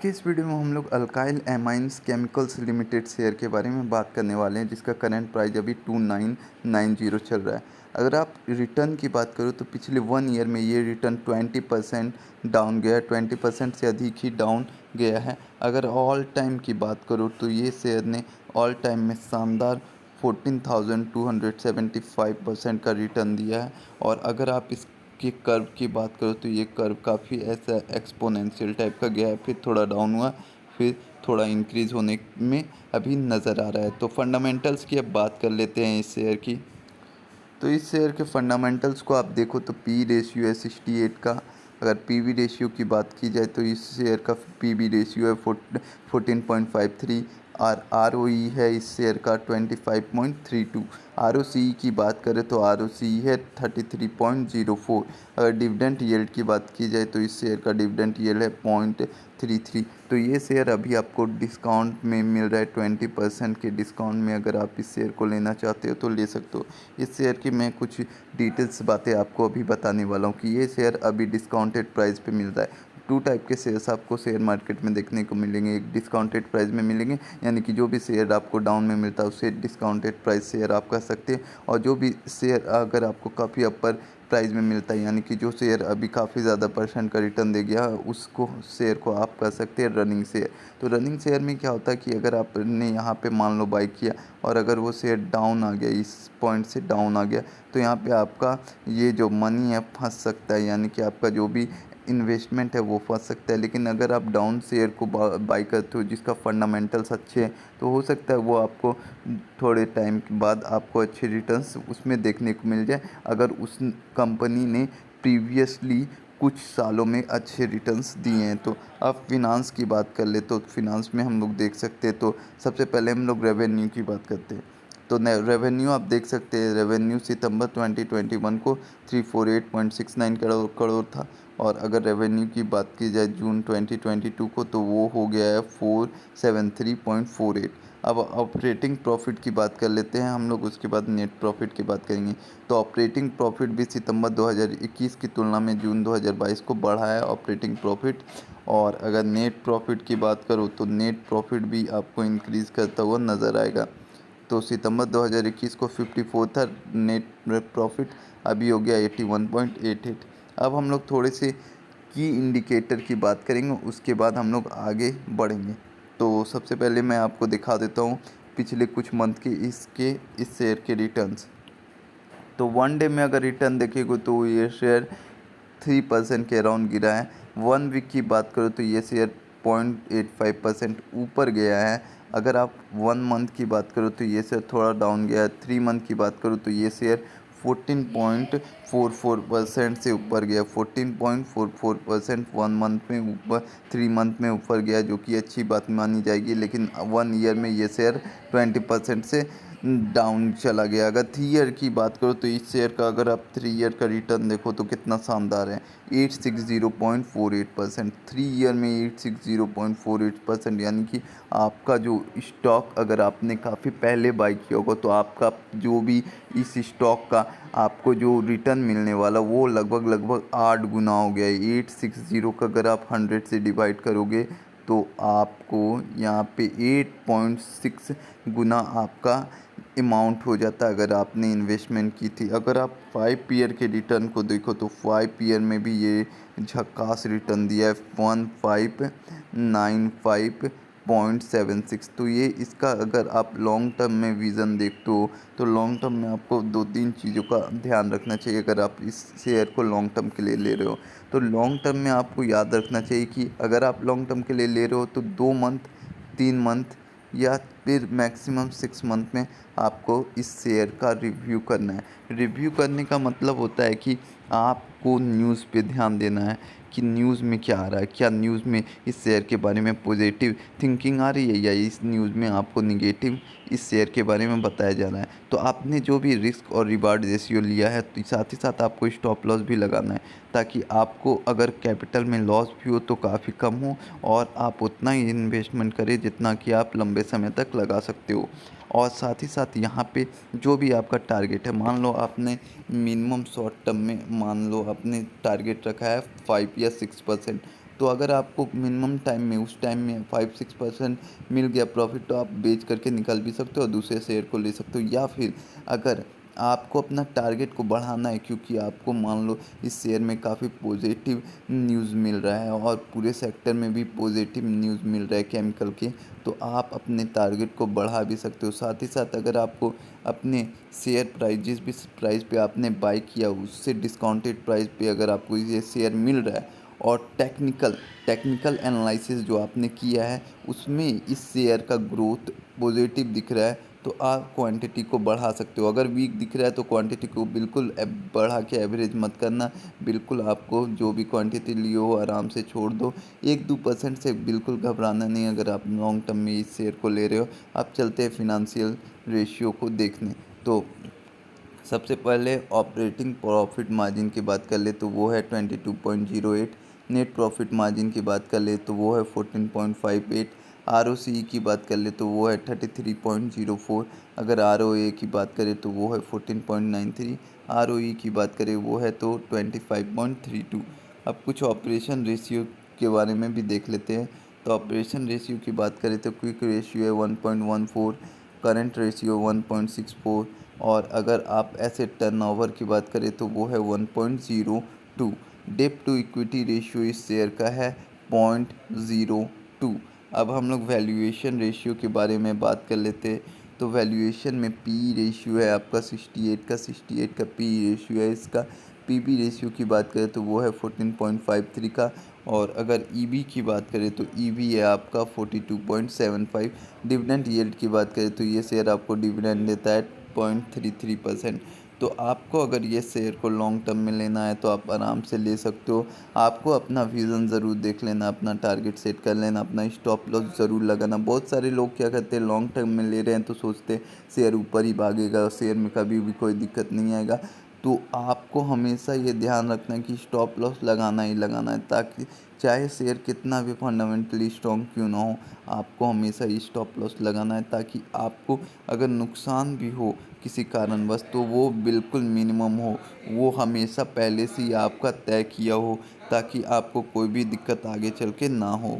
के इस वीडियो में हम लोग alkyl amines chemicals limited share के बारे में बात करने वाले हैं, जिसका करंट प्राइस अभी 2990 चल रहा है। अगर आप रिटर्न की बात करो तो पिछले 1 ईयर में ये रिटर्न 20% डाउन गया है, 20% से अधिक ही डाउन गया है। अगर ऑल टाइम की बात करो तो ये शेयर ने ऑल टाइम में शानदार 14,275% का रिटर्न दिया है। और अगर आप इस कि कर्व की बात करो तो ये कर्व काफ़ी ऐसा एक्सपोनेंशियल टाइप का गया है, फिर थोड़ा डाउन हुआ, फिर थोड़ा इंक्रीज़ होने में अभी नज़र आ रहा है। तो फंडामेंटल्स की अब बात कर लेते हैं इस शेयर की। तो इस शेयर के फंडामेंटल्स को आप देखो तो पी रेशियो है 68 का। अगर पीवी रेशियो की बात की जाए तो इस शेयर का पीवी रेशियो है 14.53 और आरओई है इस शेयर का 25.32। आरओसी की बात करें तो आरओसी है 33.04। अगर डिविडेंड यील्ड की बात की जाए तो इस शेयर का डिविडेंड यील्ड है 0.33। तो ये शेयर अभी आपको डिस्काउंट में मिल रहा है, 20% के डिस्काउंट में। अगर आप इस शेयर को लेना चाहते हो तो ले सकते हो। इस शेयर की मैं कुछ डिटेल्स बातें आपको अभी बताने वाला हूँ कि ये शेयर अभी डिस्काउंटेड प्राइस पे मिल रहा है। टू टाइप के शेयर्स आपको शेयर मार्केट में देखने को मिलेंगे। एक डिस्काउंटेड प्राइस में मिलेंगे, यानी कि जो भी शेयर आपको डाउन में मिलता है उसे डिस्काउंटेड प्राइस शेयर आप कह सकते हैं। और जो भी शेयर अगर आपको काफ़ी अपर प्राइस में मिलता है, यानी कि जो शेयर अभी काफ़ी ज़्यादा परसेंट का रिटर्न दे गया, उसको शेयर को आप कह सकते हैं रनिंग शेयर। तो रनिंग शेयर में क्या होता है कि अगर आपने यहाँ पे मान लो बाई किया और अगर वो शेयर डाउन आ गया, इस पॉइंट से डाउन आ गया, तो यहाँ पे आपका ये जो मनी है फंस सकता है, यानी कि आपका जो भी इन्वेस्टमेंट है वो फंस सकता है। लेकिन अगर आप डाउन शेयर को बाई करते हो जिसका फंडामेंटल्स अच्छे हैं, तो हो सकता है वो आपको थोड़े टाइम के बाद आपको अच्छे रिटर्न्स उसमें देखने को मिल जाए, अगर उस कंपनी ने प्रीवियसली कुछ सालों में अच्छे रिटर्न्स दिए हैं। तो अब फिनांस की बात कर ले तो फिनांस में हम लोग देख सकते हैं। तो सबसे पहले हम लोग रेवेन्यू की बात करते हैं। तो रेवेन्यू आप देख सकते हैं, रेवेन्यू सितंबर 2021 को 348.69 करोड़ था। और अगर रेवेन्यू की बात की जाए जून 2022 को तो वो हो गया है 473.48। अब ऑपरेटिंग प्रॉफिट की बात कर लेते हैं हम लोग, उसके बाद नेट प्रॉफिट की बात करेंगे। तो ऑपरेटिंग प्रॉफिट भी सितंबर 2021 की तुलना में जून 2022 को बढ़ा है ऑपरेटिंग प्रॉफिट। और अगर नेट प्रॉफिट की बात करूँ तो नेट प्रॉफिट भी आपको इंक्रीज़ करता हुआ नज़र आएगा। तो सितंबर 2021 को 54 था नेट प्रॉफिट, अभी हो गया 81.88। अब हम लोग थोड़े से की इंडिकेटर की बात करेंगे, उसके बाद हम लोग आगे बढ़ेंगे। तो सबसे पहले मैं आपको दिखा देता हूँ पिछले कुछ मंथ के इस शेयर के रिटर्न्स। तो 1 डे में अगर रिटर्न देखेंगे तो ये शेयर 3% के अराउंड गिरा है। 1 वीक की बात करो तो ये शेयर 0.85% ऊपर गया है। अगर आप 1 मंथ की बात करो तो ये शेयर थोड़ा डाउन गया है। 3 मंथ की बात करो तो ये शेयर 14.44% से ऊपर गया, 14.44% 1 मंथ में ऊपर, 3 मंथ में ऊपर गया, जो कि अच्छी बात मानी जाएगी। लेकिन 1 ईयर में ये शेयर 20% से डाउन चला गया। अगर 3 ईयर की बात करो तो इस शेयर का अगर आप 3 ईयर का रिटर्न देखो तो कितना शानदार है, 860.48%। 3 ईयर में 860.48%, यानी कि आपका जो स्टॉक अगर आपने काफ़ी पहले बाई किया होगा तो आपका जो भी इस स्टॉक का आपको जो रिटर्न मिलने वाला वो लगभग 8 गुना हो गया है। 860 का अगर आप 100 से डिवाइड करोगे तो आपको यहाँ पे 8.6 गुना आपका अमाउंट हो जाता है अगर आपने इन्वेस्टमेंट की थी। अगर आप 5 ईयर के रिटर्न को देखो तो 5 ईयर में भी ये झकास रिटर्न दिया है, 1595.76। तो ये इसका अगर आप लॉन्ग टर्म में विज़न देखते हो तो लॉन्ग टर्म में आपको 2-3 चीज़ों का ध्यान रखना चाहिए। अगर आप इस शेयर को लॉन्ग टर्म के लिए ले रहे हो तो लॉन्ग टर्म में आपको याद रखना चाहिए कि अगर आप लॉन्ग टर्म के लिए ले रहे हो तो 2 मंथ, 3 मंथ या फिर मैक्सिमम 6 मंथ में आपको इस शेयर का रिव्यू करना है। रिव्यू करने का मतलब होता है कि आपको न्यूज़ पे ध्यान देना है कि न्यूज़ में क्या आ रहा है, क्या न्यूज़ में इस शेयर के बारे में पॉजिटिव थिंकिंग आ रही है या इस न्यूज़ में आपको निगेटिव इस शेयर के बारे में बताया जा रहा है। तो आपने जो भी रिस्क और रिवार्ड रेशियो लिया है तो साथ ही साथ आपको स्टॉप लॉस भी लगाना है, ताकि आपको अगर कैपिटल में लॉस भी हो तो काफ़ी कम हो और आप उतना ही इन्वेस्टमेंट करें जितना कि आप लंबे समय तक लगा सकते हो। और साथ ही साथ यहाँ पे जो भी आपका टारगेट है, मान लो आपने मिनिमम शॉर्ट टर्म में मान लो आपने टारगेट रखा है 5 या 6%। तो अगर आपको मिनिमम टाइम में उस टाइम में 5-6% मिल गया प्रॉफिट, तो आप बेच करके निकल भी सकते हो और दूसरे शेयर को ले सकते हो। या फिर अगर आपको अपना टारगेट को बढ़ाना है, क्योंकि आपको मान लो इस शेयर में काफ़ी पॉजिटिव न्यूज़ मिल रहा है और पूरे सेक्टर में भी पॉजिटिव न्यूज़ मिल रहा है केमिकल के, तो आप अपने टारगेट को बढ़ा भी सकते हो। साथ ही साथ अगर आपको अपने शेयर प्राइस, जिस भी प्राइस पे आपने बाई किया उससे डिस्काउंटेड प्राइस पे अगर आपको ये शेयर मिल रहा है और टेक्निकल एनालिसिस जो आपने किया है उसमें इस शेयर का ग्रोथ पॉजिटिव दिख रहा है, तो आप क्वांटिटी को बढ़ा सकते हो। अगर वीक दिख रहा है तो क्वांटिटी को बिल्कुल बढ़ा के एवरेज मत करना। बिल्कुल आपको जो भी क्वांटिटी लिए हो आराम से छोड़ दो। 1-2% से बिल्कुल घबराना नहीं अगर आप लॉन्ग टर्म में इस शेयर को ले रहे हो। आप चलते हैं फिनंशियल रेशियो को देखने। तो सबसे पहले ऑपरेटिंग प्रॉफिट मार्जिन की बात कर ले तो वो है 22.08। नेट प्रॉफिट मार्जिन की बात कर ले तो वो है 14.58। आरओसीई की बात कर ले तो वो है 33.04। अगर आरओए की बात करें तो वो है 14.93। आरओई की बात करें वो है तो 25.32। अब कुछ ऑपरेशन रेशियो के बारे में भी देख लेते हैं। तो ऑपरेशन रेशियो की बात करें तो क्विक रेशियो है 1.14, करंट रेशियो 1.64, और अगर आप एसेट टर्नओवर की बात करें तो वो है 1.02। डेट टू इक्विटी रेशियो इस शेयर का है 0.02। अब हम लोग वैल्यूएशन रेशियो के बारे में बात कर लेते हैं। तो वैल्यूएशन में पी रेशियो है आपका 68 का पी रेशियो है इसका। पीबी रेशियो की बात करें तो वो है 14.53 का। और अगर ईबी की बात करें तो ईबी है आपका 42.75। डिविडेंड यील्ड की बात करें तो ये शेयर आपको डिविडेंड देता है 0.33%। तो आपको अगर ये शेयर को लॉन्ग टर्म में लेना है तो आप आराम से ले सकते हो। आपको अपना विज़न ज़रूर देख लेना, अपना टारगेट सेट कर लेना, अपना स्टॉप लॉस ज़रूर लगाना। बहुत सारे लोग क्या करते हैं, लॉन्ग टर्म में ले रहे हैं तो सोचते हैं शेयर ऊपर ही भागेगा, शेयर में कभी भी कोई दिक्कत नहीं आएगा। तो आपको हमेशा ये ध्यान रखना है कि स्टॉप लॉस लगाना ही लगाना है, ताकि चाहे शेयर कितना भी फंडामेंटली स्ट्रॉन्ग क्यों ना हो, आपको हमेशा स्टॉप लॉस लगाना है, ताकि आपको अगर नुकसान भी हो किसी कारणवश तो वो बिल्कुल मिनिमम हो, वो हमेशा पहले से ही आपका तय किया हो, ताकि आपको कोई भी दिक्कत आगे चल के ना हो।